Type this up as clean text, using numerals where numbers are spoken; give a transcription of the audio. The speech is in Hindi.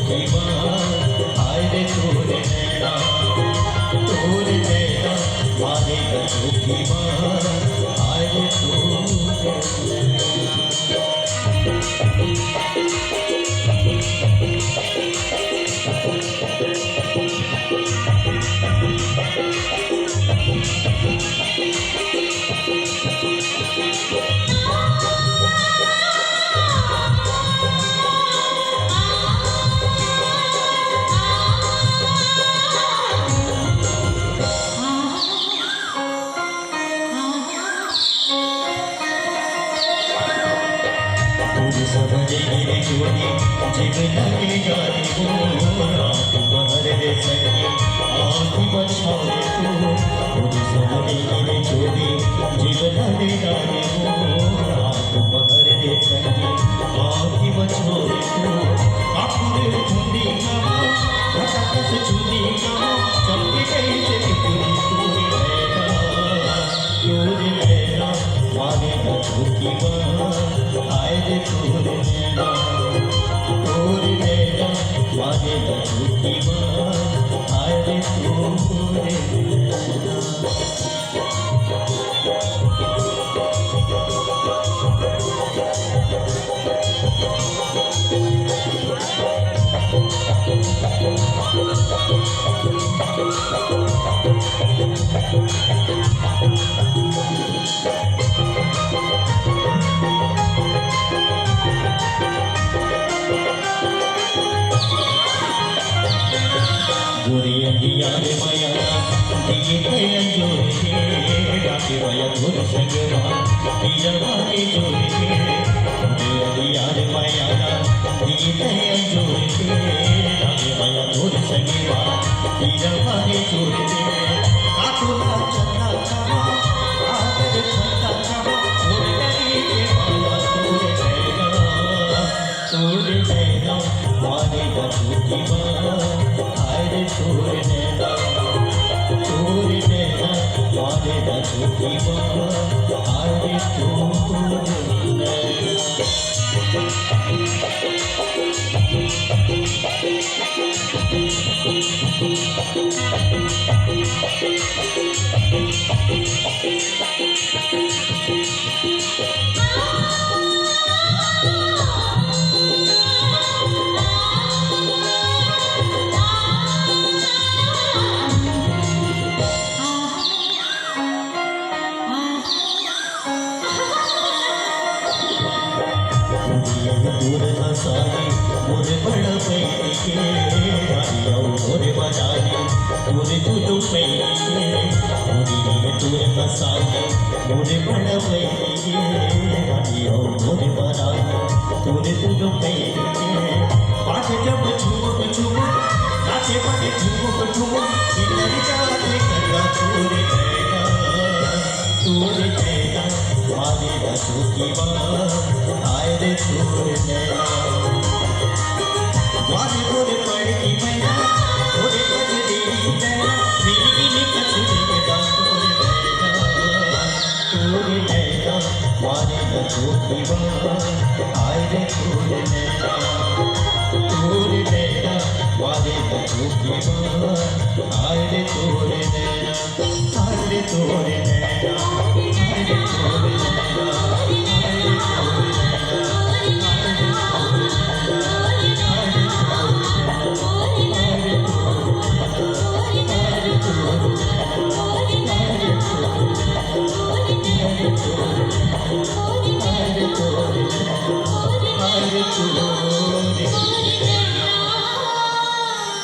झूठी बात आए रे तोरे नैना मारे झूठी बात आए रे तोरे सबरी जोड़ी जीव लगे गारी हो रात बहर रे संगे आँखी बछाओ तू सबरी जोड़ी जीव लगे गारी हो रात बहर रे संगे आँखी बछाओ तू कापुरे झुंडी गाओ घटा से झुंडी गाओ सबके कहीं से बिखरी तोरे नैना मारे झूठी बात आए रे तोरे नैना मारे झूठी बात आए रे तोरे रे माया दिए गया जोरे राते माया धुर संगवा पियवा के जोरे रे माया दिए गया जोरे राते माया धुर संगवा पियवा के जोरे काटुला चंदा कावा आदर छंदा कावा मोरे डरी के माया तोरे नैना मारे झूठी बात आए रे तोरे नैना मारे झूठी बात आए रे तोरे दूर हसाए मोरे बड़ा पैनी के रानिया मोरे बजाए मोरे दूध पैनी के दूर हसाए मोरे बड़ा पैनी के रानिया मोरे बजाए मोरे दूध पैनी के पाँच जब झुमक झुमक नाचे बने झुमक झुमक इधर जाते करा तोरे नैना मारे झूठी बात आए रे तोरे नैना वारे तोरे पड़ती मैना तोरे बजती नैना मेरी में कचरे में तोरे नैना मारे झूठी बात आए रे तोरे नैना मारे झूठी बात आए रे तोरे नैना आए रे तोरे नैना आए रे तोरे नैना आए रे तोरे